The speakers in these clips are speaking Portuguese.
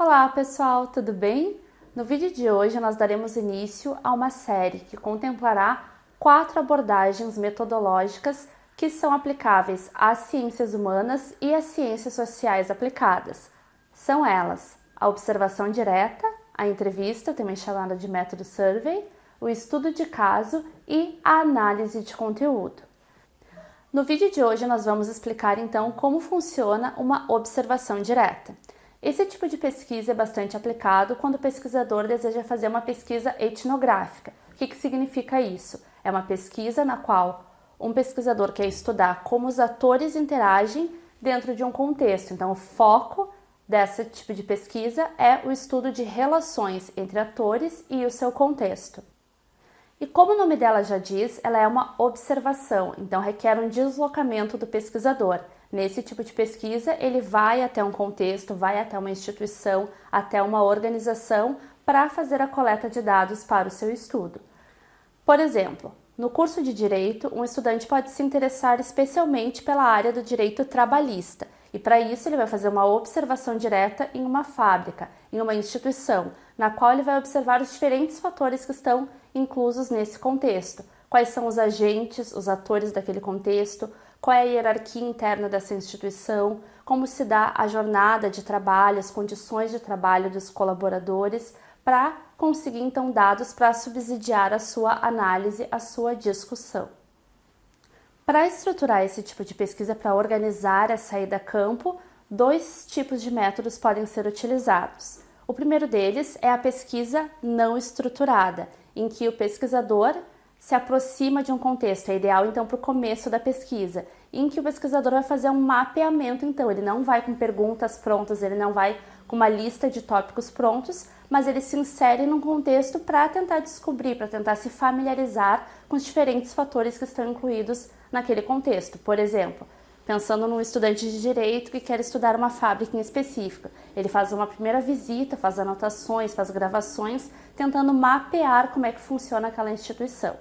Olá pessoal, tudo bem? No vídeo de hoje nós daremos início a uma série que contemplará 4 abordagens metodológicas que são aplicáveis às ciências humanas e às ciências sociais aplicadas. São elas a observação direta, a entrevista, também chamada de método survey, o estudo de caso e a análise de conteúdo. No vídeo de hoje nós vamos explicar então como funciona uma observação direta. Esse tipo de pesquisa é bastante aplicado quando o pesquisador deseja fazer uma pesquisa etnográfica. O que significa isso? É uma pesquisa na qual um pesquisador quer estudar como os atores interagem dentro de um contexto. Então, o foco desse tipo de pesquisa é o estudo de relações entre atores e o seu contexto. E como o nome dela já diz, ela é uma observação, então requer um deslocamento do pesquisador. Nesse tipo de pesquisa, ele vai até um contexto, vai até uma instituição, até uma organização para fazer a coleta de dados para o seu estudo. Por exemplo, no curso de Direito, um estudante pode se interessar especialmente pela área do direito trabalhista, e para isso ele vai fazer uma observação direta em uma fábrica, em uma instituição, na qual ele vai observar os diferentes fatores que estão inclusos nesse contexto. Quais são os agentes, os atores daquele contexto, qual é a hierarquia interna dessa instituição, como se dá a jornada de trabalho, as condições de trabalho dos colaboradores, para conseguir então dados para subsidiar a sua análise, a sua discussão. Para estruturar esse tipo de pesquisa, para organizar essa ida a campo, 2 tipos de métodos podem ser utilizados. O primeiro deles é a pesquisa não estruturada, em que o pesquisador se aproxima de um contexto, é ideal então para o começo da pesquisa, em que o pesquisador vai fazer um mapeamento, então ele não vai com perguntas prontas, ele não vai com uma lista de tópicos prontos, mas ele se insere num contexto para tentar descobrir, para tentar se familiarizar com os diferentes fatores que estão incluídos naquele contexto. Por exemplo, pensando num estudante de direito que quer estudar uma fábrica em específico, ele faz uma primeira visita, faz anotações, faz gravações, tentando mapear como é que funciona aquela instituição.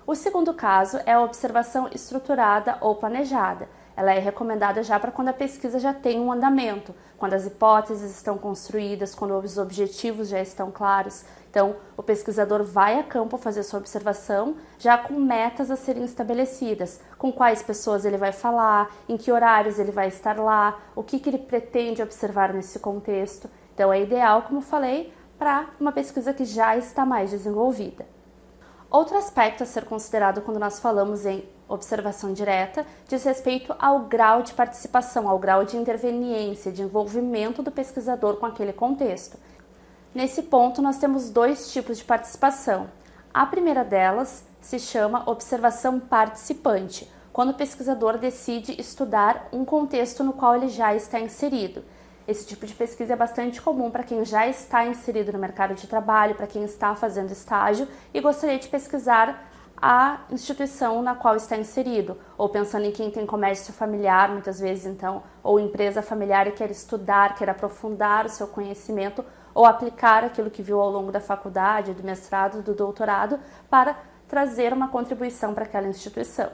O segundo caso é a observação estruturada ou planejada. Ela é recomendada já para quando a pesquisa já tem um andamento, quando as hipóteses estão construídas, quando os objetivos já estão claros. Então, o pesquisador vai a campo fazer sua observação já com metas a serem estabelecidas, com quais pessoas ele vai falar, em que horários ele vai estar lá, o que ele pretende observar nesse contexto. Então, é ideal, como falei, para uma pesquisa que já está mais desenvolvida. Outro aspecto a ser considerado quando nós falamos em observação direta diz respeito ao grau de participação, ao grau de interveniência, de envolvimento do pesquisador com aquele contexto. Nesse ponto, nós temos 2 tipos de participação. A primeira delas se chama observação participante, quando o pesquisador decide estudar um contexto no qual ele já está inserido. Esse tipo de pesquisa é bastante comum para quem já está inserido no mercado de trabalho, para quem está fazendo estágio e gostaria de pesquisar a instituição na qual está inserido, ou pensando em quem tem comércio familiar, muitas vezes então, ou empresa familiar e quer estudar, quer aprofundar o seu conhecimento ou aplicar aquilo que viu ao longo da faculdade, do mestrado, do doutorado, para trazer uma contribuição para aquela instituição.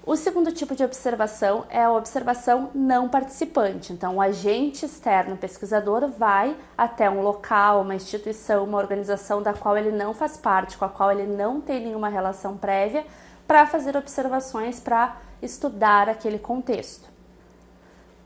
O segundo tipo de observação é a observação não participante. Então, o agente externo pesquisador vai até um local, uma instituição, uma organização da qual ele não faz parte, com a qual ele não tem nenhuma relação prévia, para fazer observações, para estudar aquele contexto.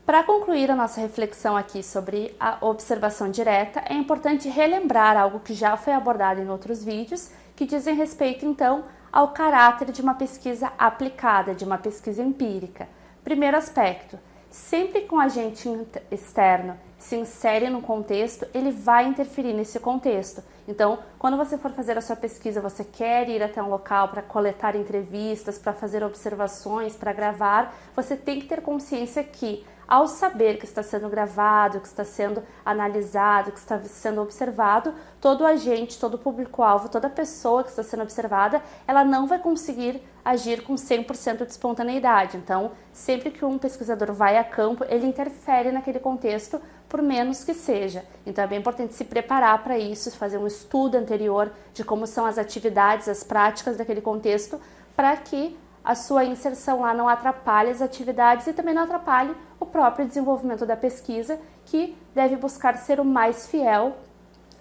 Para concluir a nossa reflexão aqui sobre a observação direta, é importante relembrar algo que já foi abordado em outros vídeos, que dizem respeito, então, ao caráter de uma pesquisa aplicada, de uma pesquisa empírica. Primeiro aspecto, sempre que um agente externo se insere no contexto, ele vai interferir nesse contexto. Então, quando você for fazer a sua pesquisa, você quer ir até um local para coletar entrevistas, para fazer observações, para gravar, você tem que ter consciência que, ao saber que está sendo gravado, que está sendo analisado, que está sendo observado, todo agente, todo público-alvo, toda pessoa que está sendo observada, ela não vai conseguir agir com 100% de espontaneidade. Então, sempre que um pesquisador vai a campo, ele interfere naquele contexto, por menos que seja. Então, é bem importante se preparar para isso, fazer um estudo anterior de como são as atividades, as práticas daquele contexto, para que a sua inserção lá não atrapalhe as atividades e também não atrapalhe o próprio desenvolvimento da pesquisa, que deve buscar ser o mais fiel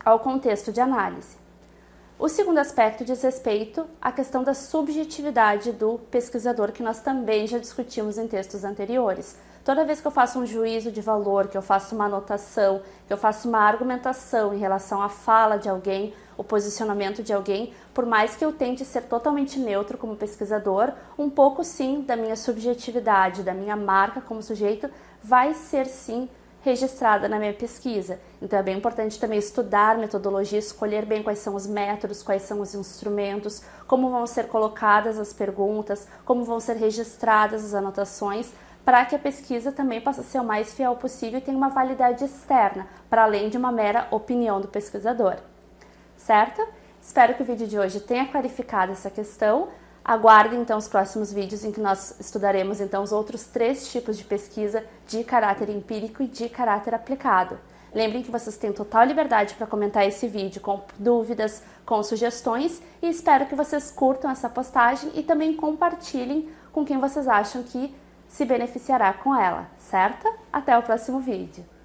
ao contexto de análise. O segundo aspecto diz respeito à questão da subjetividade do pesquisador, que nós também já discutimos em textos anteriores. Toda vez que eu faço um juízo de valor, que eu faço uma anotação, que eu faço uma argumentação em relação à fala de alguém, o posicionamento de alguém, por mais que eu tente ser totalmente neutro como pesquisador, um pouco sim da minha subjetividade, da minha marca como sujeito, vai ser sim registrada na minha pesquisa. Então é bem importante também estudar metodologia, escolher bem quais são os métodos, quais são os instrumentos, como vão ser colocadas as perguntas, como vão ser registradas as anotações, para que a pesquisa também possa ser o mais fiel possível e tenha uma validade externa, para além de uma mera opinião do pesquisador. Certo? Espero que o vídeo de hoje tenha clarificado essa questão. Aguardem então os próximos vídeos em que nós estudaremos então os outros 3 tipos de pesquisa de caráter empírico e de caráter aplicado. Lembrem que vocês têm total liberdade para comentar esse vídeo com dúvidas, com sugestões, e espero que vocês curtam essa postagem e também compartilhem com quem vocês acham que se beneficiará com ela, certo? Até o próximo vídeo!